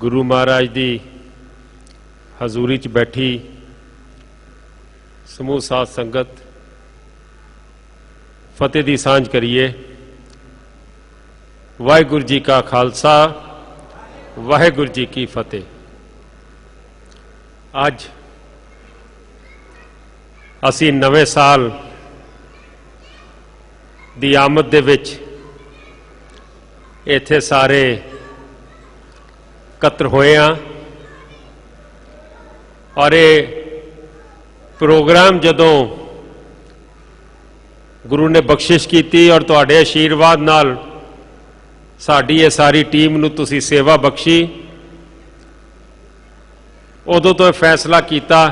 गुरु महाराज की हजूरी च बैठी समूह साध संगत फतेह की सांझ करिए। वाहिगुरू जी का खालसा, वाहिगुरू जी की फतेह। अज असी नवे साल दी आमद दे विच इत्थे सारे इकत्र होए हैं और ये प्रोग्राम जदों गुरु ने बख्शिश की और तुहाडे आशीर्वाद नाल साडी ये सारी टीम नूं तुसीं सेवा बख्शी, उदों तो फैसला किया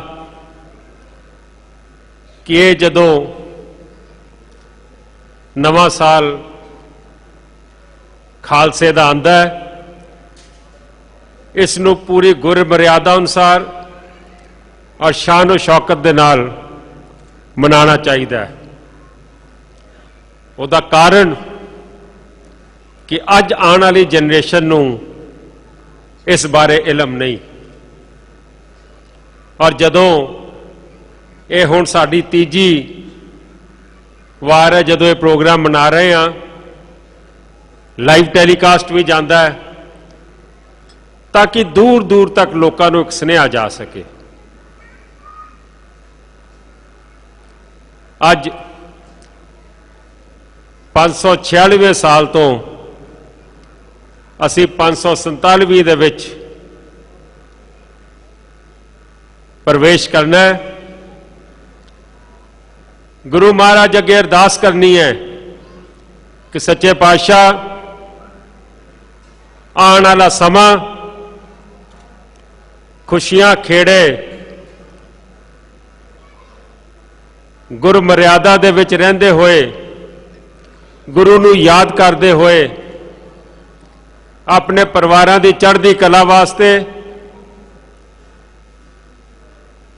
कि ये जदों नवा साल खालसे दा आंदा है, इस नूं पूरी गुर मर्यादा अनुसार और शान और शौकत दे नाल मनाना चाहिए। उसका कारण कि अज आने वाली जनरेशन नूं इस बारे इलम नहीं, और जदों ये हुण साडी तीजी वार है जदों ये प्रोग्राम मना रहे हैं, लाइव टैलीकास्ट भी जाता है ताकि दूर दूर तक लोगों को एक सुनेहा जा सके। अज 546वें साल तो असी 547 दे विच प्रवेश करना है। गुरु महाराज अगे अरदास करनी है कि सच्चे पातशाह आने वाला समा खुशियां खेड़े गुर मर्यादा दे विच रहिंदे होए, गुरु नूं याद करते हुए अपने परिवारां दी चढ़दी कला वास्ते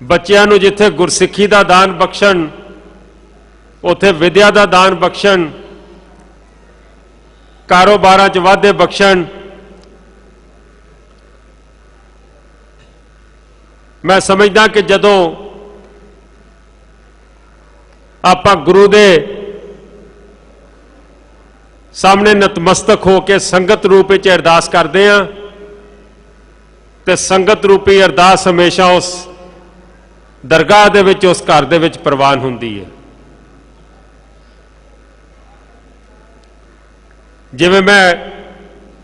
बच्चियां नूं जिथे गुरसिੱਖੀ दा दान बख्शण उथे विद्या दा दान बख्शण, कारोबारां च वाधे बख्शण। मैं समझदा कि जदों आपां गुरु दे सामने नतमस्तक होकर संगत रूप में अरदास करते हैं तो संगत रूपी अरदास हमेशा उस दरगाह दे विच, उस घर दे विच प्रवान हुंदी है। जिवें मैं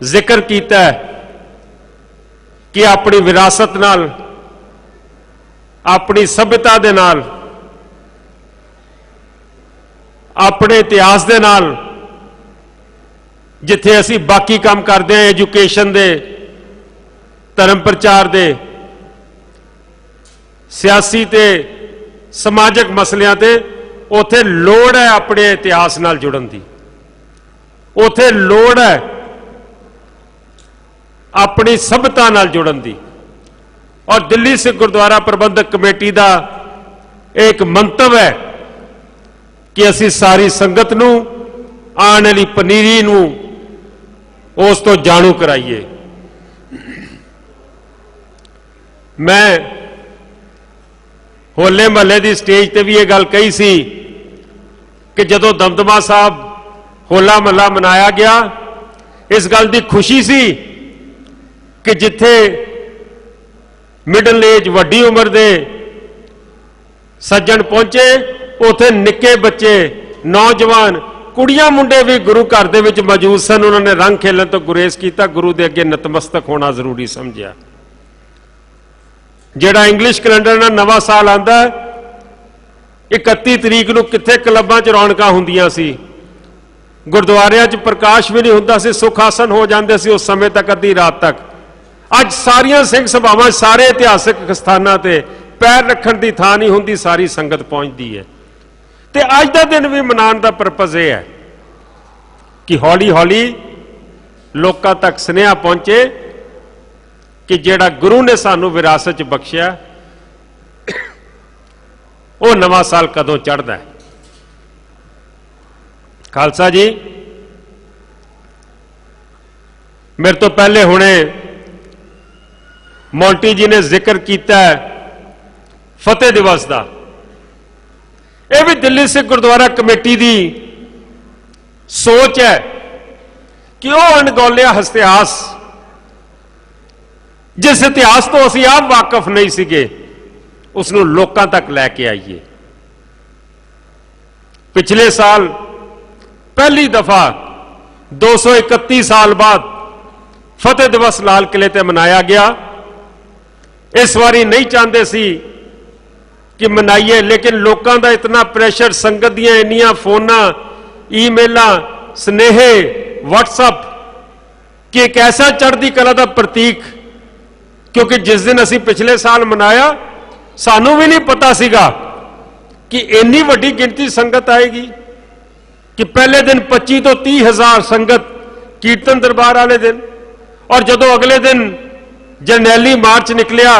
जिक्र किया है कि अपनी विरासत नाल, अपनी सभ्यता दे नाल, अपने इतिहास दे नाल जिथे असी बाकी काम करते हैं एजुकेशन दे, धर्म प्रचार दे, सियासी ते समाजिक मसलियां ते, उथे लोड़ है अपने इतिहास नाल जुड़न दी, उथे लोड़ है अपनी सभ्यता नाल जुड़न दी। और दिल्ली सिख गुरुद्वारा प्रबंधक कमेटी का एक मंतव है कि असी सारी संगत नूं आने वाली पनीरी नूं उस तो जाणू कराइए। मैं होले महल्ले की स्टेज पर भी ये गल कही सी कि जदों दमदमा साहब होला महल्ला मनाया गया, इस गल की खुशी सी कि जिथे मिडल एज वड्डी उम्र दे सज्जन पहुंचे, उथे निक्के बच्चे, नौजवान, कुड़ियां मुंडे भी गुरु घर दे विच मौजूद सन। उन्होंने रंग खेलन तो गुरेज किया, गुरु दे अगे नतमस्तक होना जरूरी समझिया। जिहड़ा इंग्लिश कैलेंडर नाल नवा साल आंदा 31 तरीक नूं कित्थे क्लबां च रौनकां हुंदियां सी, गुरुद्वारियां च प्रकाश भी नहीं हुंदा सी, सुख आसन हो जांदे सी उस समय तक, अद्धी रात तक। अज सारियां सिंह सभावां, सारे इतिहासिक स्थानां ते पैर रखण दी थां नहीं हुंदी, सारी संगत पहुंचदी है। ते अज दा दिन भी मनाने का परपज यह है कि हौली हौली लोकां तक सुनेहा पहुंचे कि जिहड़ा गुरु ने सानू विरासत च बख्शिया, वो नवा साल कदों चढ़दा है। खालसा जी, मेरे तो पहले हुणे ਮੌਂਟੀ ਜੀ ਨੇ ਜ਼ਿਕਰ ਕੀਤਾ ਹੈ ਫਤਿਹ ਦਿਵਸ ਦਾ। ਇਹ ਵੀ ਦਿੱਲੀ ਸਿੱਖ ਗੁਰਦੁਆਰਾ ਕਮੇਟੀ ਦੀ ਸੋਚ ਹੈ ਕਿ ਉਹ ਅਣਗੌਲਿਆ ਇਤਿਹਾਸ, ਜਿਸ ਇਤਿਹਾਸ ਤੋਂ ਅਸੀਂ ਆਪ ਵਾਕਿਫ ਨਹੀਂ ਸੀਗੇ, ਉਸ ਨੂੰ ਲੋਕਾਂ ਤੱਕ ਲੈ ਕੇ ਆਈਏ। ਪਿਛਲੇ ਸਾਲ ਪਹਿਲੀ ਦਫਾ 231 ਸਾਲ ਬਾਅਦ ਫਤਿਹ ਦਿਵਸ ਲਾਲ ਕਿਲੇ ਤੇ ਮਨਾਇਆ ਗਿਆ। ਇਸ ਵਾਰੀ ਨਹੀਂ ਚਾਹੁੰਦੇ ਸੀ ਕਿ ਮਨਾਈਏ, ਲੇਕਿਨ ਲੋਕਾਂ ਦਾ ਇਤਨਾ ਪ੍ਰੈਸ਼ਰ, ਸੰਗਤ ਦੀਆਂ ਇੰਨੀਆਂ ਫੋਨਾਂ, ਈਮੇਲਾਂ, ਸਨੇਹੇ, WhatsApp ਕਿ ਇੱਕ ਐਸਾ ਚੜ੍ਹਦੀ ਕਲਾ ਦਾ ਪ੍ਰਤੀਕ, ਕਿਉਂਕਿ ਜਿਸ ਦਿਨ ਅਸੀਂ ਪਿਛਲੇ ਸਾਲ ਮਨਾਇਆ ਸਾਨੂੰ ਵੀ ਨਹੀਂ ਪਤਾ ਸੀਗਾ ਕਿ ਇੰਨੀ ਵੱਡੀ ਗਿਣਤੀ ਸੰਗਤ ਆਏਗੀ, ਕਿ ਪਹਿਲੇ ਦਿਨ 25 ਤੋਂ 30 ਹਜ਼ਾਰ ਸੰਗਤ ਕੀਰਤਨ ਦਰਬਾਰ ਵਾਲੇ ਦਿਨ, ਔਰ ਜਦੋਂ ਅਗਲੇ ਦਿਨ ਜਰਨੈਲੀ ਮਾਰਚ ਨਿਕਲਿਆ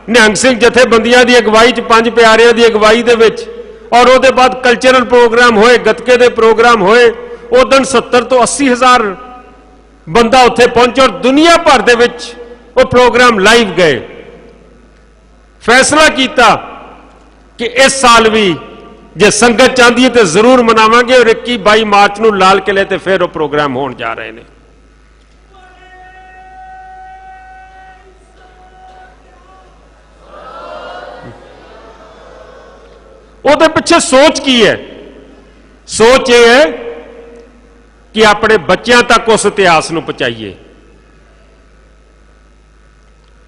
ਨਿਹੰਗ ਸਿੰਘ ਜਥੇਬੰਦੀਆਂ ਦੀ ਅਗਵਾਈ 'ਚ, ਪੰਜ ਪਿਆਰਿਆਂ ਦੀ ਅਗਵਾਈ ਦੇ ਵਿੱਚ, ਔਰ ਉਹਦੇ ਬਾਅਦ ਕਲਚਰਲ ਪ੍ਰੋਗਰਾਮ ਹੋਏ, ਗੱਤਕੇ ਦੇ ਪ੍ਰੋਗਰਾਮ ਹੋਏ, ਉਹ ਦਿਨ 70 ਤੋਂ 80 ਹਜ਼ਾਰ ਬੰਦਾ ਉੱਥੇ ਪਹੁੰਚੇ ਔਰ ਦੁਨੀਆ ਭਰ ਦੇ ਵਿੱਚ ਉਹ ਪ੍ਰੋਗਰਾਮ ਲਾਈਵ ਗਏ। ਫੈਸਲਾ ਕੀਤਾ ਕਿ ਇਸ ਸਾਲ ਵੀ ਜੇ ਸੰਗਤ ਚਾਹੁੰਦੀ ਹੈ ਤੇ ਜ਼ਰੂਰ ਮਨਾਵਾਂਗੇ, ਔਰ 21-22 ਮਾਰਚ ਨੂੰ ਲਾਲ ਕਿਲੇ ਤੇ ਫਿਰ ਉਹ ਪ੍ਰੋਗਰਾਮ ਹੋਣ ਜਾ ਰਹੇ ਨੇ। ਉਹਦੇ ਪਿੱਛੇ ਸੋਚ ਕੀ ਹੈ? ਸੋਚ ਇਹ ਹੈ ਕਿ ਆਪਣੇ ਬੱਚਿਆਂ ਤੱਕ ਉਸ ਇਤਿਹਾਸ ਨੂੰ ਪਹੁੰਚਾਈਏ,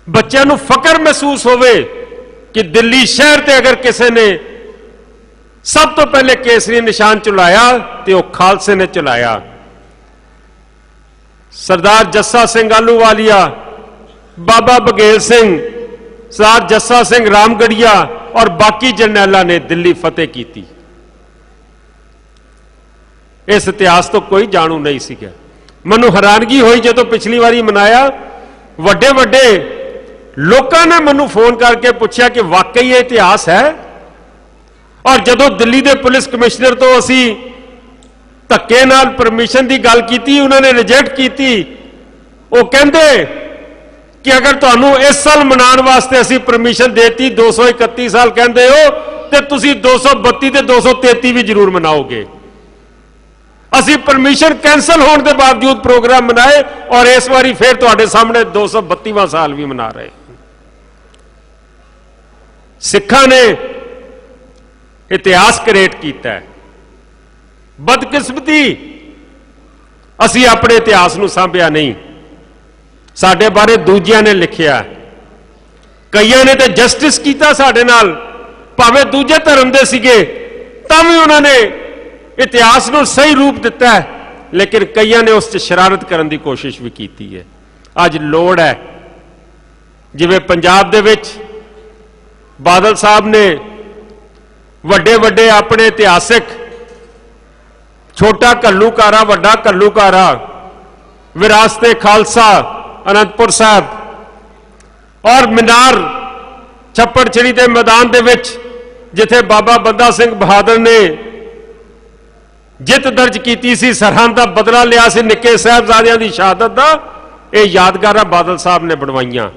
ਬੱਚਿਆਂ ਨੂੰ ਫਖਰ ਮਹਿਸੂਸ ਹੋਵੇ ਕਿ ਦਿੱਲੀ ਸ਼ਹਿਰ ਤੇ ਅਗਰ ਕਿਸੇ ਨੇ ਸਭ ਤੋਂ ਪਹਿਲੇ ਕੇਸਰੀ ਨਿਸ਼ਾਨ ਚਲਾਇਆ ਤੇ ਉਹ ਖਾਲਸੇ ਨੇ ਚਲਾਇਆ। ਸਰਦਾਰ ਜੱਸਾ ਸਿੰਘ ਆਲੂਵਾਲੀਆ, ਬਾਬਾ ਬਘੇਲ ਸਿੰਘ, ਸਰਦਾਰ ਜੱਸਾ ਸਿੰਘ ਰਾਮਗੜੀਆ ਔਰ ਬਾਕੀ ਜਰਨੈਲਾਂ ਨੇ ਦਿੱਲੀ ਫਤਿਹ ਕੀਤੀ। ਇਸ ਇਤਿਹਾਸ ਤੋਂ ਕੋਈ ਜਾਣੂ ਨਹੀਂ ਸੀਗਾ। ਮੈਨੂੰ ਹੈਰਾਨਗੀ ਹੋਈ ਜਦੋਂ ਪਿਛਲੀ ਵਾਰੀ ਮਨਾਇਆ, ਵੱਡੇ ਵੱਡੇ ਲੋਕਾਂ ਨੇ ਮੈਨੂੰ ਫੋਨ ਕਰਕੇ ਪੁੱਛਿਆ ਕਿ ਵਾਕਈ ਇਹ ਇਤਿਹਾਸ ਹੈ। ਔਰ ਜਦੋਂ ਦਿੱਲੀ ਦੇ ਪੁਲਿਸ ਕਮਿਸ਼ਨਰ ਤੋਂ ਅਸੀਂ ਧੱਕੇ ਨਾਲ ਪਰਮਿਸ਼ਨ ਦੀ ਗੱਲ ਕੀਤੀ, ਉਹਨਾਂ ਨੇ ਰਿਜੈਕਟ ਕੀਤੀ। ਉਹ ਕਹਿੰਦੇ ਕਿ ਅਗਰ ਤੁਹਾਨੂੰ ਇਸ ਸਾਲ ਮਨਾਉਣ ਵਾਸਤੇ ਅਸੀਂ ਪਰਮਿਸ਼ਨ ਦੇਤੀ, 231 ਸਾਲ ਕਹਿੰਦੇ ਹੋ, ਤੇ ਤੁਸੀਂ 232 ਤੇ 233 ਵੀ ਜ਼ਰੂਰ ਮਨਾਓਗੇ। ਅਸੀਂ ਪਰਮਿਸ਼ਨ ਕੈਂਸਲ ਹੋਣ ਦੇ ਬਾਵਜੂਦ ਪ੍ਰੋਗਰਾਮ ਮਨਾਏ ਔਰ ਇਸ ਵਾਰੀ ਫਿਰ ਤੁਹਾਡੇ ਸਾਹਮਣੇ 232ਵਾਂ ਸਾਲ ਵੀ ਮਨਾ ਰਹੇ। ਸਿੱਖਾਂ ਨੇ ਇਤਿਹਾਸ ਕ੍ਰੀਏਟ ਕੀਤਾ ਹੈ। ਬਦਕਿਸਮਤੀ ਅਸੀਂ ਆਪਣੇ ਇਤਿਹਾਸ ਨੂੰ ਸਾਂਭਿਆ ਨਹੀਂ। ਸਾਡੇ ਬਾਰੇ ਦੂਜਿਆਂ ਨੇ ਲਿਖਿਆ, ਕਈਆਂ ਨੇ ਤੇ ਜਸਟਿਸ ਕੀਤਾ ਸਾਡੇ ਨਾਲ, ਭਾਵੇਂ ਦੂਜੇ ਧਰਮ ਦੇ ਸੀਗੇ, ਤਾਂ ਵੀ ਉਹਨਾਂ ਨੇ ਇਤਿਹਾਸ ਨੂੰ ਸਹੀ ਰੂਪ ਦਿੱਤਾ ਹੈ, ਲੇਕਿਨ ਕਈਆਂ ਨੇ ਉਸ 'ਚ ਸ਼ਰਾਰਤ ਕਰਨ ਦੀ ਕੋਸ਼ਿਸ਼ ਵੀ ਕੀਤੀ ਹੈ। ਅੱਜ ਲੋੜ ਹੈ, ਜਿਵੇਂ ਪੰਜਾਬ ਦੇ ਵਿੱਚ ਬਾਦਲ ਸਾਹਿਬ ਨੇ ਵੱਡੇ ਵੱਡੇ ਆਪਣੇ ਇਤਿਹਾਸਿਕ, ਛੋਟਾ ਘੱਲੂਘਾਰਾ, ਵੱਡਾ ਘੱਲੂਘਾਰਾ, ਵਿਰਾਸਤੇ ਖਾਲਸਾ ਅਨੰਦਪੁਰ ਸਾਹਿਬ ਔਰ ਮੀਨਾਰ ਛੱਪੜਛਿੜੀ ਦੇ ਮੈਦਾਨ ਦੇ ਵਿੱਚ ਜਿੱਥੇ ਬਾਬਾ ਬੰਦਾ ਸਿੰਘ ਬਹਾਦਰ ਨੇ ਜਿੱਤ ਦਰਜ ਕੀਤੀ ਸੀ, ਸਰਹੰਦ ਦਾ ਬਦਲਾ ਲਿਆ ਸੀ ਨਿੱਕੇ ਸਾਹਿਬਜ਼ਾਦਿਆਂ ਦੀ ਸ਼ਹਾਦਤ ਦਾ, ਇਹ ਯਾਦਗਾਰਾਂ ਬਾਦਲ ਸਾਹਿਬ ਨੇ ਬਣਵਾਈਆਂ।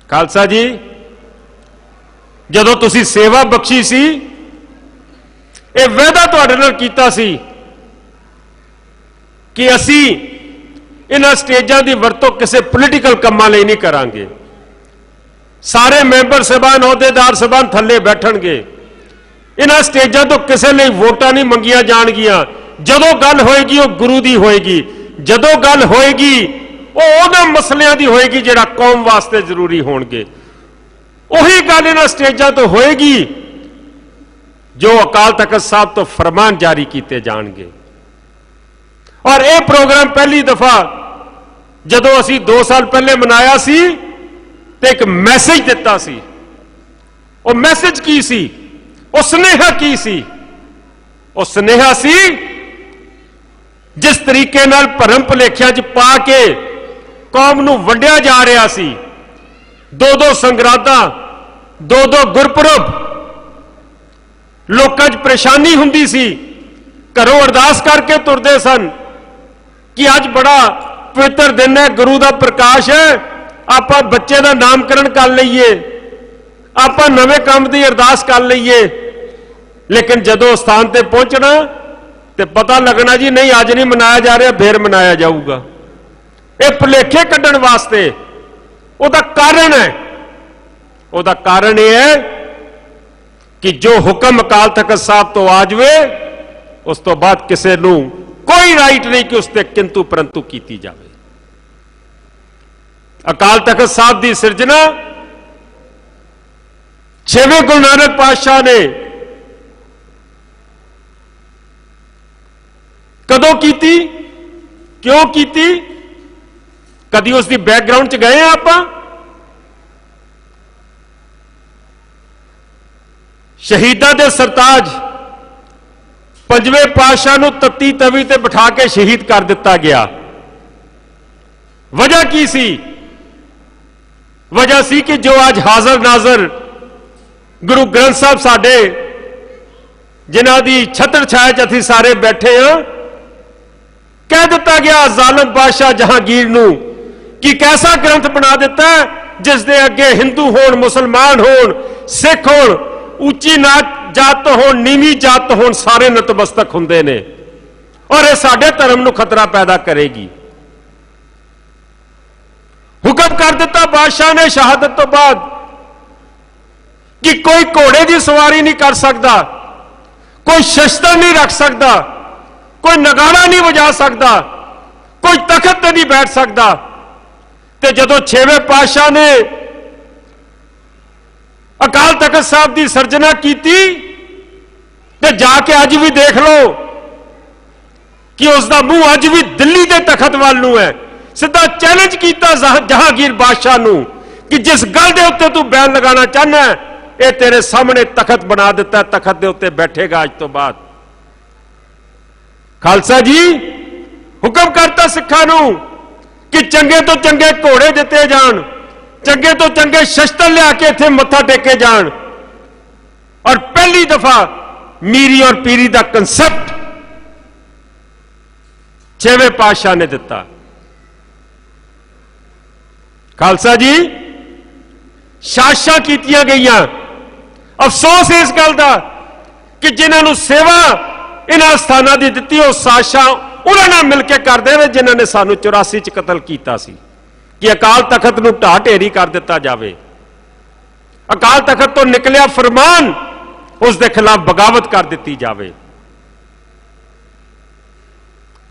ਖਾਲਸਾ ਜੀ, ਜਦੋਂ ਤੁਸੀਂ ਸੇਵਾ ਬਖਸ਼ੀ ਸੀ, ਇਹ ਵਾਅਦਾ ਤੁਹਾਡੇ ਨਾਲ ਕੀਤਾ ਸੀ ਕਿ ਅਸੀਂ ਇਹਨਾਂ ਸਟੇਜਾਂ ਦੀ ਵਰਤੋਂ ਕਿਸੇ ਪੋਲੀਟੀਕਲ ਕੰਮਾਂ ਲਈ ਨਹੀਂ ਕਰਾਂਗੇ। ਸਾਰੇ ਮੈਂਬਰ ਸਾਹਿਬਾਨ, ਅਹੁਦੇਦਾਰ ਸਾਹਿਬਾਨ ਥੱਲੇ ਬੈਠਣਗੇ। ਇਹਨਾਂ ਸਟੇਜਾਂ ਤੋਂ ਕਿਸੇ ਲਈ ਵੋਟਾਂ ਨਹੀਂ ਮੰਗੀਆਂ ਜਾਣਗੀਆਂ। ਜਦੋਂ ਗੱਲ ਹੋਏਗੀ ਉਹ ਗੁਰੂ ਦੀ ਹੋਏਗੀ, ਜਦੋਂ ਗੱਲ ਹੋਏਗੀ ਉਹ ਉਹਨਾਂ ਮਸਲਿਆਂ ਦੀ ਹੋਏਗੀ ਜਿਹੜਾ ਕੌਮ ਵਾਸਤੇ ਜ਼ਰੂਰੀ ਹੋਣਗੇ। ਉਹੀ ਗੱਲ ਇਹਨਾਂ ਸਟੇਜਾਂ ਤੋਂ ਹੋਏਗੀ ਜੋ ਅਕਾਲ ਤਖਤ ਸਾਹਿਬ ਤੋਂ ਫਰਮਾਨ ਜਾਰੀ ਕੀਤੇ ਜਾਣਗੇ। ਔਰ ਇਹ ਪ੍ਰੋਗਰਾਮ ਪਹਿਲੀ ਦਫਾ ਜਦੋਂ ਅਸੀਂ 2 ਸਾਲ ਪਹਿਲੇ ਮਨਾਇਆ ਸੀ ਤੇ ਇੱਕ ਮੈਸੇਜ ਦਿੱਤਾ ਸੀ। ਉਹ ਮੈਸੇਜ ਕੀ ਸੀ? ਉਹ ਸੁਨੇਹਾ ਕੀ ਸੀ? ਉਹ ਸੁਨੇਹਾ ਸੀ, ਜਿਸ ਤਰੀਕੇ ਨਾਲ ਭਰਮ ਭੁਲੇਖਿਆਂ 'ਚ ਪਾ ਕੇ ਕੌਮ ਨੂੰ ਵੰਡਿਆ ਜਾ ਰਿਹਾ ਸੀ, 2-2 ਸੰਗਰਾਦਾਂ, 2-2 ਗੁਰਪੁਰਬ, ਲੋਕਾਂ 'ਚ ਪਰੇਸ਼ਾਨੀ ਹੁੰਦੀ ਸੀ, ਘਰੋਂ ਅਰਦਾਸ ਕਰਕੇ ਤੁਰਦੇ ਸਨ ਕਿ ਅੱਜ ਬੜਾ ਪਵਿੱਤਰ ਦਿਨ ਹੈ, ਗੁਰੂ ਦਾ ਪ੍ਰਕਾਸ਼ ਹੈ, ਆਪਾਂ ਬੱਚੇ ਦਾ ਨਾਮਕਰਨ ਕਰ ਲਈਏ, ਆਪਾਂ ਨਵੇਂ ਕੰਮ ਦੀ ਅਰਦਾਸ ਕਰ ਲਈਏ, ਲੇਕਿਨ ਜਦੋਂ ਸਥਾਨ ਤੇ ਪਹੁੰਚਣਾ ਤੇ ਪਤਾ ਲੱਗਣਾ ਜੀ ਨਹੀਂ ਅੱਜ ਨਹੀਂ ਮਨਾਇਆ ਜਾ ਰਿਹਾ, ਫੇਰ ਮਨਾਇਆ ਜਾਊਗਾ। ਇਹ ਭੁਲੇਖੇ ਕੱਢਣ ਵਾਸਤੇ ਉਹਦਾ ਕਾਰਨ ਹੈ, ਉਹਦਾ ਕਾਰਨ ਇਹ ਹੈ ਕਿ ਜੋ ਹੁਕਮ ਅਕਾਲ ਤਖਤ ਸਾਹਿਬ ਤੋਂ ਆ ਜਾਵੇ ਉਸ ਤੋਂ ਬਾਅਦ ਕਿਸੇ ਨੂੰ ਕੋਈ ਰਾਈਟ ਨਹੀਂ ਕਿ ਉਸ ਤੇ ਕਿੰਤੂ ਪਰੰਤੂ ਕੀਤੀ ਜਾਵੇ। ਅਕਾਲ ਤਖਤ ਸਾਹਿਬ ਦੀ ਸਿਰਜਣਾ 6ਵੇਂ ਗੁਰੂ ਨਾਨਕ ਪਾਤਸ਼ਾਹ ਨੇ ਕਦੋਂ ਕੀਤੀ, ਕਿਉਂ ਕੀਤੀ, ਕਦੀ ਉਸ ਦੀ ਬੈਕਗ੍ਰਾਉਂਡ ਚ ਗਏ ਆ ਆਪਾਂ? ਸ਼ਹੀਦਾਂ ਦੇ ਸਰਤਾਜ ਪੰਜਵੇਂ ਪਾਤਸ਼ਾਹ ਨੂੰ ਤੱਤੀ ਤਵੀ ਤੇ ਬਿਠਾ ਕੇ ਸ਼ਹੀਦ ਕਰ ਦਿੱਤਾ ਗਿਆ। ਵਜ੍ਹਾ ਕੀ ਸੀ? ਵਜ੍ਹਾ ਸੀ ਕਿ ਜੋ ਅੱਜ ਹਾਜ਼ਰ ਨਾਜ਼ਰ ਗੁਰੂ ਗ੍ਰੰਥ ਸਾਹਿਬ ਸਾਡੇ ਜਿਨ੍ਹਾਂ ਦੀ ਛਤਰ ਛਾਇਆ ਚ ਅਸੀਂ ਸਾਰੇ ਬੈਠੇ ਹਾਂ, ਕਹਿ ਦਿੱਤਾ ਗਿਆ ਜ਼ਾਲਮ ਬਾਦਸ਼ਾਹ ਜਹਾਂਗੀਰ ਨੂੰ ਕਿ ਕੈਸਾ ਗ੍ਰੰਥ ਬਣਾ ਦਿੱਤਾ ਜਿਸ ਦੇ ਅੱਗੇ ਹਿੰਦੂ ਹੋਣ, ਮੁਸਲਮਾਨ ਹੋਣ, ਸਿੱਖ ਹੋਣ, ਉੱਚੀ ਜਾਤ ਹੋਣ, ਨੀਵੀਂ ਜਾਤ ਹੋਣ, ਸਾਰੇ ਨਤਮਸਤਕ ਹੁੰਦੇ ਨੇ, ਔਰ ਇਹ ਸਾਡੇ ਧਰਮ ਨੂੰ ਖਤਰਾ ਪੈਦਾ ਕਰੇਗੀ। ਹੁਕਮ ਕਰ ਦਿੱਤਾ ਬਾਦਸ਼ਾਹ ਨੇ ਸ਼ਹਾਦਤ ਤੋਂ ਬਾਅਦ ਕਿ ਕੋਈ ਘੋੜੇ ਦੀ ਸਵਾਰੀ ਨਹੀਂ ਕਰ ਸਕਦਾ, ਕੋਈ ਸ਼ਸਤਰ ਨਹੀਂ ਰੱਖ ਸਕਦਾ, ਕੋਈ ਨਗਾੜਾ ਨਹੀਂ ਵਜਾ ਸਕਦਾ, ਕੋਈ ਤਖਤ ਤੇ ਨਹੀਂ ਬੈਠ ਸਕਦਾ। ਤੇ ਜਦੋਂ 6ਵੇਂ ਪਾਤਸ਼ਾਹ ਨੇ ਅਕਾਲ ਤਖਤ ਸਾਹਿਬ ਦੀ ਸਿਰਜਣਾ ਕੀਤੀ ਤੇ ਜਾ ਕੇ ਅੱਜ ਵੀ ਦੇਖ ਲਓ ਕਿ ਉਸ ਦਾ ਮੂੰਹ ਅੱਜ ਵੀ ਦਿੱਲੀ ਦੇ ਤਖਤ ਵੱਲ ਨੂੰ ਹੈ। ਸਿੱਧਾ ਚੈਲੰਜ ਕੀਤਾ ਜਹਾਂਗੀਰ ਬਾਦਸ਼ਾਹ ਨੂੰ ਕਿ ਜਿਸ ਗੱਲ ਦੇ ਉੱਤੇ ਤੂੰ ਬੈਨ ਲਗਾਉਣਾ ਚਾਹੁੰਦਾ ਇਹ ਤੇਰੇ ਸਾਹਮਣੇ ਤਖਤ ਬਣਾ ਦਿੱਤਾ, ਤਖਤ ਦੇ ਉੱਤੇ ਬੈਠੇਗਾ ਅੱਜ ਤੋਂ ਬਾਅਦ। ਖਾਲਸਾ ਜੀ ਹੁਕਮ ਕਰਤਾ ਸਿੱਖਾਂ ਨੂੰ ਕਿ ਚੰਗੇ ਤੋਂ ਚੰਗੇ ਘੋੜੇ ਦਿੱਤੇ ਜਾਣ, ਚੰਗੇ ਤੋਂ ਚੰਗੇ ਸ਼ਸਤਰ ਲਿਆ ਕੇ ਇੱਥੇ ਮੱਥਾ ਟੇਕੇ ਜਾਣ, ਔਰ ਪਹਿਲੀ ਦਫਾ ਮੀਰੀ ਔਰ ਪੀਰੀ ਦਾ ਕਨਸੈਪਟ 6ਵੇਂ ਪਾਤਸ਼ਾਹ ਨੇ ਦਿੱਤਾ। ਖਾਲਸਾ ਜੀ ਸਾਜ਼ਿਸ਼ਾਂ ਕੀਤੀਆਂ ਗਈਆਂ। ਅਫਸੋਸ ਇਸ ਗੱਲ ਦਾ ਕਿ ਜਿਨ੍ਹਾਂ ਨੂੰ ਸੇਵਾ ਇਹਨਾਂ ਸਥਾਨਾਂ ਦੀ ਦਿੱਤੀ ਉਹ ਸਾਜ਼ਿਸ਼ਾਂ ਉਹਨਾਂ ਨਾਲ ਮਿਲ ਕੇ ਕਰਦੇ ਨੇ ਜਿਨ੍ਹਾਂ ਨੇ ਸਾਨੂੰ 84 ਚ ਕਤਲ ਕੀਤਾ ਸੀ ਕਿ ਅਕਾਲ ਤਖਤ ਨੂੰ ਢਾਹ ਢੇਰੀ ਕਰ ਦਿੱਤਾ ਜਾਵੇ। ਅਕਾਲ ਤਖਤ ਤੋਂ ਨਿਕਲਿਆ ਫਰਮਾਨ ਉਸ ਦੇ ਖਿਲਾਫ ਬਗਾਵਤ ਕਰ ਦਿੱਤੀ ਜਾਵੇ।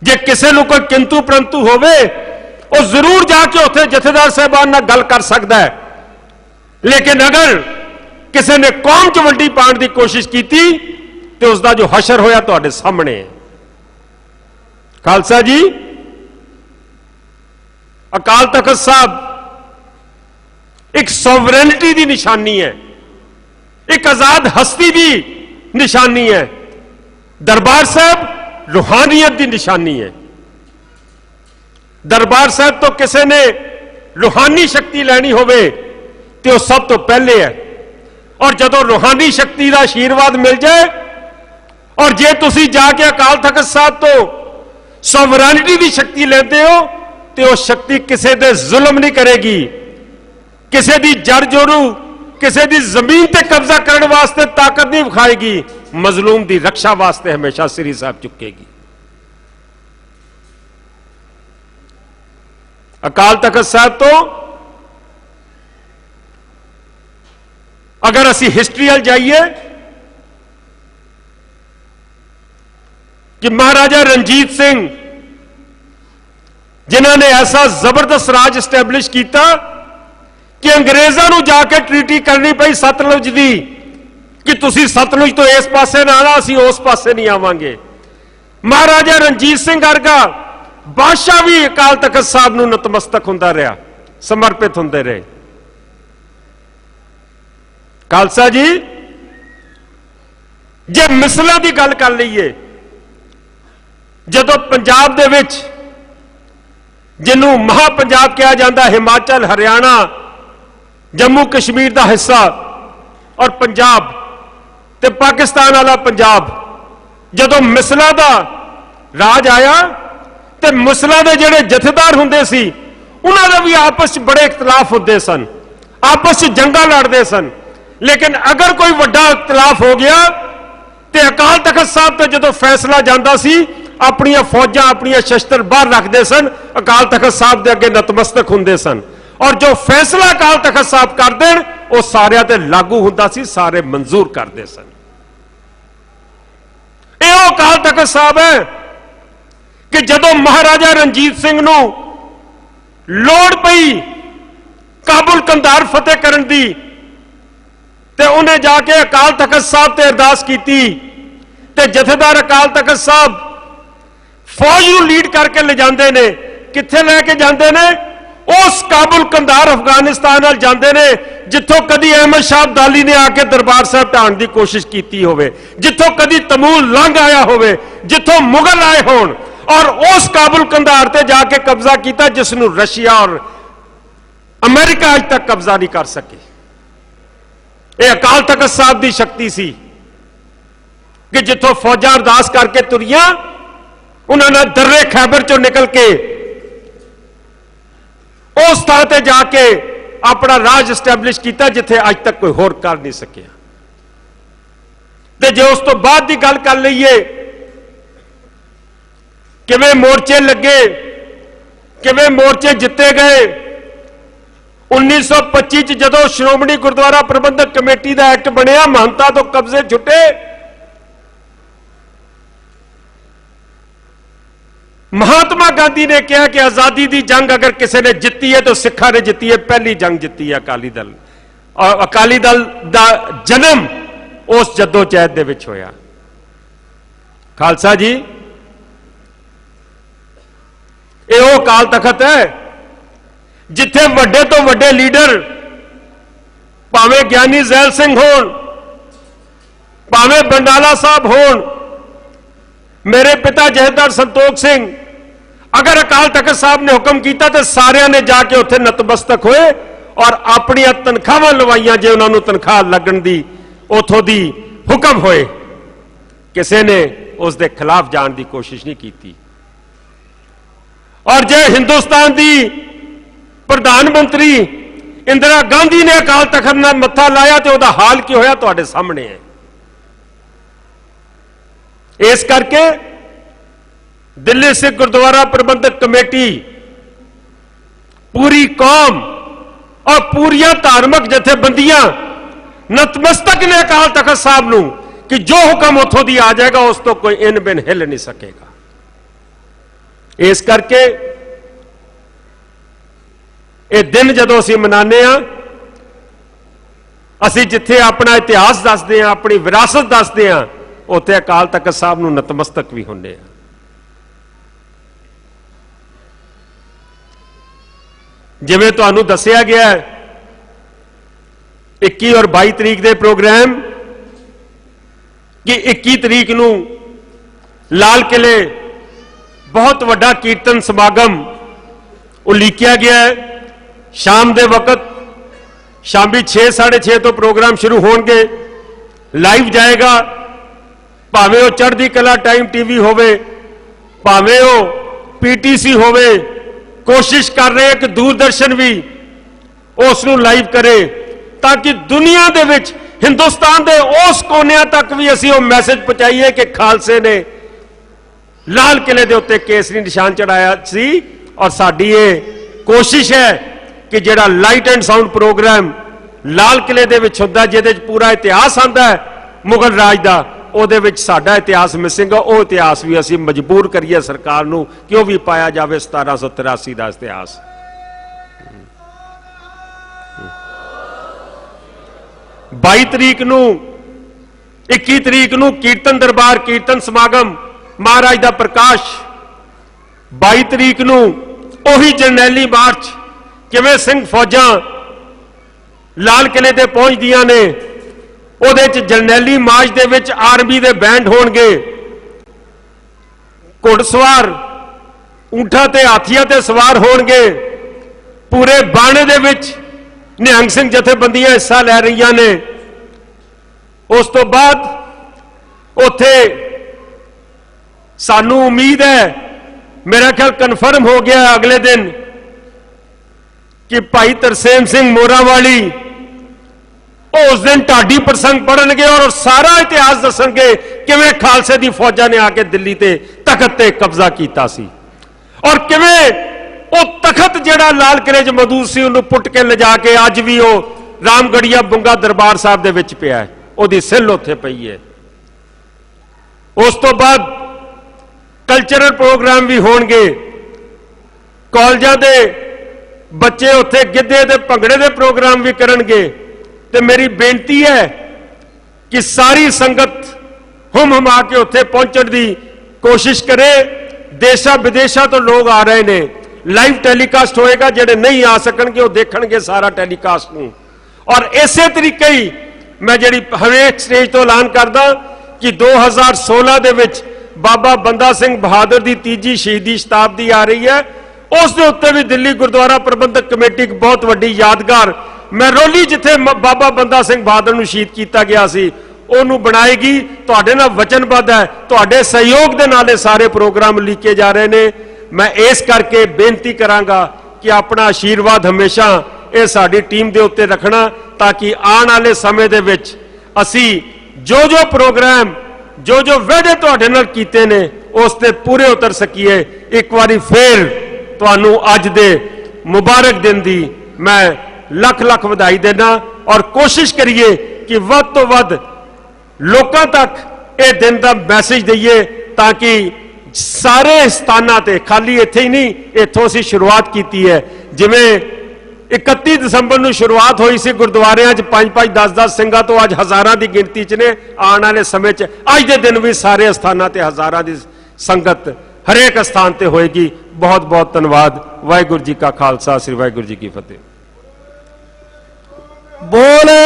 ਜੇ ਕਿਸੇ ਨੂੰ ਕੋਈ ਕਿੰਤੂ ਪਰੰਤੂ ਹੋਵੇ ਉਹ ਜ਼ਰੂਰ ਜਾ ਕੇ ਉੱਥੇ ਜਥੇਦਾਰ ਸਾਹਿਬਾਨ ਨਾਲ ਗੱਲ ਕਰ ਸਕਦਾ ਹੈ, ਲੇਕਿਨ ਅਗਰ ਕਿਸੇ ਨੇ ਕੌਮ 'ਚ ਵੰਡੀ ਪਾਉਣ ਦੀ ਕੋਸ਼ਿਸ਼ ਕੀਤੀ ਤੇ ਉਸ ਦਾ ਜੋ ਹਸ਼ਰ ਹੋਇਆ ਤੁਹਾਡੇ ਸਾਹਮਣੇ ਹੈ। ਖਾਲਸਾ ਜੀ ਅਕਾਲ ਤਖਤ ਸਾਹਿਬ ਇੱਕ ਸੋਵਰੇਨਿਟੀ ਦੀ ਨਿਸ਼ਾਨੀ ਹੈ, ਇੱਕ ਆਜ਼ਾਦ ਹਸਤੀ ਦੀ ਨਿਸ਼ਾਨੀ ਹੈ। ਦਰਬਾਰ ਸਾਹਿਬ रूहानियत की निशानी है। दरबार साहब तो किसी ने रूहानी शक्ति लैनी होवे तो सब तो पहले है, और जदों रूहानी शक्ति का आशीर्वाद मिल जाए और जे तुसी जाके अकाल तख्त साहब तो सोवरेनिटी की शक्ति लेते हो तो वह शक्ति किसी दे जुल्म नहीं करेगी, किसी की जड़ जोरू किसी की जमीन ते कब्जा करने वास्ते ताकत नहीं विखाएगी, मजलूम की रक्षा वास्ते हमेशा सिरी साहब चुकेगी। अकाल तख्त साहब तो अगर असी हिस्ट्री अल जाइए कि महाराजा रणजीत सिंह जिन्होंने ऐसा जबरदस्त राज एस्टैबलिश किया कि अंग्रेजों को जाके ट्रीटी करनी पई सतलुज की कि तुसी सतलुज तो इस पासे ना आना, असी उस पासे नहीं आवांगे। महाराजा रणजीत सिंह वर्गा बादशाह भी अकाल तख्त साहब नूं नतमस्तक हुंदा रहा, समर्पित हुंदे रहे। खालसा जी जे मिसलां दी गल कर लईए, जदों पंजाब दे विच जिन्हों महापंजाब कहा जाता, हिमाचल हरियाणा जम्मू कश्मीर का हिस्सा और पंजाब ते पाकिस्तान वाला पंजाब, जदों मिसलां दा राज आया तो मिसलां दे जिहड़े जथेदार हुंदे सी उन्होंने भी आपस में बड़े इख्तलाफ होते सन, आपस में जंगा लड़ते सन, लेकिन अगर कोई बड़ा इख्तलाफ हो गया तो अकाल तख्त साहब तो जो फैसला जाता सी अपन फौजा अपन शस्त्र बाहर रखते सन, अकाल तख्त साहब के अगे नतमस्तक होंगे सन, और जो फैसला अकाल तख्त साहब कर देन वो सारिਆਂ ते लागू होंदा सी, सारे मंजूर करते सन। यह अकाल तख्त साहब है कि जदों महाराजा रणजीत सिंह नूं लोड़ पई काबुल कंधार फतेह करन दी ते उन्हें जाके अकाल तख्त साहब ते अरदास की ते जथेदार अकाल तख्त साहब फौज नूं लीड करके ले जाते ने, कित्थे लैके जाते ने? उस काबुल कंधार अफगानिस्तान नाल जाते ने जिथों कदी अहमद शाह अब्दाली ने आके दरबार साहब ढाण की कोशिश की होवे, जिथों कदी तमूल लंघ आया होवे, जिथों मुगल आए होण, और उस काबुल कंधार ते जाके कब्जा किया जिसनूं रशिया और अमेरिका अज तक कब्जा नहीं कर सके। यह अकाल तख्त साहब की शक्ति सी कि जिथों फौजां अरदास करके तुरियां, उन्होंने दर्रे खैबर चों निकल के उस स्थान ते जाके अपना राज एस्टैबलिश किया जिथे अज तक कोई होर कर नहीं सकिया। ते जे उस तो बाद की गल कर लईए किवें मोर्चे लगे, किवें मोर्चे जिते गए। 1925 जदों श्रोमणी गुरुद्वारा प्रबंधक कमेटी का एक्ट बनया, महंता तो कब्जे छुटे, महात्मा गांधी ने कहा कि आजादी की जंग अगर किसी ने जिती है तो सिखा ने जिती है, पहली जंग जिती है अकाली दल, और अकाली दल का जन्म उस जद्दोजहद दे विच होया। खालसा जी, यह अकाल तख्त है जिथे वड्डे तो वड्डे लीडर, भावें ज्ञानी जैल सिंह होण, भावें बंडाला साहब होण, मेरे पिता जथेदार संतोख सिंह, अगर अकाल तख्त साहब ने हुक्म किया तो सारे ने जाके उत्थे नतमस्तक होए और अपनी तनख्वाहां लवाइयां, जे उन्होंने तनख्वाह लगन दी उथों दी हुक्म होए, किसी ने उसके खिलाफ जाने की कोशिश नहीं की। और जे हिंदुस्तान की प्रधानमंत्री इंदिरा गांधी ने अकाल तख्त नाल मत्था लाया तो उसका हाल की होया तुहाडे सामने है। इस करके दिल्ली सिख गुरुद्वारा प्रबंधक कमेटी, पूरी कौम और पूरियां धार्मिक जथेबंदियां नतमस्तक ने अकाल तख्त साहब नूं कि जो हुक्म उथों दी आ जाएगा उस तो कोई इन बिन हिल नहीं सकेगा। इस करके ये दिन जदों असीं मनाने आ, असीं जिथे अपना इतिहास दसदे आ, अपनी विरासत दसदे आ, उत्थे अकाल तख्त साहब नूं नतमस्तक भी हुंदे आ। जिवें तुहानूं दस्सिया गया 21 और 22 तरीक के प्रोग्राम कि 21 तरीक नूं लाल किले बहुत वड्डा कीर्तन समागम उलीकिया गया है। शाम के वक्त शामी 6 साढ़े 6 तो प्रोग्राम शुरू होणगे, लाइव जाएगा, भावें वो चढ़दी कला टाइम टीवी होवे, भावें वो पीटीसी होवे, कोशिश कर रहे हैं कि दूरदर्शन भी उसनूं लाइव करे ताकि दुनिया दे विच हिंदुस्तान के उस कोनिया तक भी असीं वो मैसेज पहुंचाइए कि खालसे ने लाल किले के उत्ते केसरी निशान चढ़ाया सी। और साडी ये कोशिश है कि जिहड़ा लाइट एंड साउंड प्रोग्राम लाल किले दे विच हुंदा, जिहदे विच पूरा इतिहास आंदा है मुगल राज दा, ਉਹਦੇ ਵਿੱਚ ਸਾਡਾ ਇਤਿਹਾਸ ਮਿਸਿੰਗ ਆ, ਉਹ ਇਤਿਹਾਸ ਵੀ ਅਸੀਂ ਮਜਬੂਰ ਕਰੀਏ ਸਰਕਾਰ ਨੂੰ ਕਿ ਉਹ ਵੀ ਪਾਇਆ ਜਾਵੇ 1783 ਦਾ ਇਤਿਹਾਸ। 22 ਤਰੀਕ ਨੂੰ 21 ਤਰੀਕ ਨੂੰ ਕੀਰਤਨ ਦਰਬਾਰ ਕੀਰਤਨ ਸਮਾਗਮ ਮਹਾਰਾਜ ਦਾ ਪ੍ਰਕਾਸ਼, 22 ਤਰੀਕ ਨੂੰ ਉਹੀ ਜਰਨੈਲੀ ਮਾਰਚ ਕਿਵੇਂ ਸਿੰਘ ਫੌਜਾਂ ਲਾਲ ਕਿਲੇ ਤੇ ਪਹੁੰਚਦੀਆਂ ਨੇ, ਉਹਦੇ ਚ ਜਰਨੈਲੀ ਮਾਰਚ ਦੇ ਵਿੱਚ ਆਰਮੀ ਦੇ ਬੈਂਡ ਹੋਣਗੇ, ਘੁੜਸਵਾਰ ਊਂਠਾਂ ਤੇ ਹਾਥੀਆਂ ਤੇ ਸਵਾਰ ਹੋਣਗੇ, ਪੂਰੇ ਬਾਣੇ ਦੇ ਵਿੱਚ ਨਿਹੰਗ ਸਿੰਘ ਜਥੇਬੰਦੀਆਂ ਹਿੱਸਾ ਲੈ ਰਹੀਆਂ ਨੇ। ਉਸ ਤੋਂ ਬਾਅਦ ਉੱਥੇ ਸਾਨੂੰ ਉਮੀਦ ਹੈ, मेरा ख्याल कन्फर्म हो गया अगले दिन कि भाई तरसेम सिंह मोरावाली उस दिन ढाडी प्रसंग पढ़नगे और सारा इतिहास दसणगे किवें खालसे दी फौजां ने आके दिल्ली ते तखत ते कब्जा कीता सी और किवें वो तखत जिहड़ा लाल किले च मौजूद सी उन्होंने पुट के लिजा के अज भी वो रामगढ़िया बुंगा दरबार साहब दे विच पिया है, उहदी सिल उत्थे पई है। उस तो बाद कल्चरल प्रोग्राम भी होणगे, कॉलेजां दे बच्चे उत्थे गिद्धे दे भंगड़े दे प्रोग्राम भी करनगे। ते मेरी बेनती है कि सारी संगत हुम हुमा के उत्थे पहुंचण दी कोशिश करे। देशा विदेशा तो लोग आ रहे ने, लाइव टेलीकास्ट होएगा, जेडे नहीं आ सकणगे वो देखणगे सारा टेलीकास्ट नूं। और इसे तरीके ही मैं जिहड़ी हरेक स्टेज तो ऐलान करदा कि 2016 दे विच बाबा बंदा सिंह बहादुर दी तीजी शहीदी शताब्दी आ रही है, उस दे उत्ते भी दिल्ली गुरुद्वारा प्रबंधक कमेटी एक बहुत वड्डी यादगार मैरोली जिथे बाबा बंदा सिंह बहादुर नूं शहीद किया गया सी ਉਹਨੂੰ बनाएगी। तुहाडे नाल वचनबद्ध है, तुहाडे सहयोग दे नाल सारे प्रोग्राम लीके जा रहे ने। मैं इस करके बेनती करांगा कि अपना आशीर्वाद हमेशा ये साडी टीम दे उत्ते रखना ताकि आने वाले समय दे विच असी जो जो प्रोग्राम जो जो वादे तुहाडे नाल कीते ने उस ते पूरे उतर सकीए। एक बारी फिर तुहानू अज दे मुबारक दिन दी मैं लख लख बधाई देना और कोशिश करिए कि वध तो वध लोगों तक ये दिन का मैसेज दईए ताकि सारे स्थानों ते खाली इत्थे ही नहीं, इत्थों असीं शुरुआत की है। जिवें 31 दिसंबर नूं शुरुआत हुई सी गुरुद्वारियां 5-5 10-10 सिंघां तो अज हज़ारां की गिनती च ने। आने वाले समय च अज के दिन भी सारे स्थानों ते हज़ारां की संगत हरेक स्थान ते होएगी। बहुत बहुत धन्यवाद। वाहिगुरू जी का खालसा, श्री वाहिगुरू जी की फतेह। बोले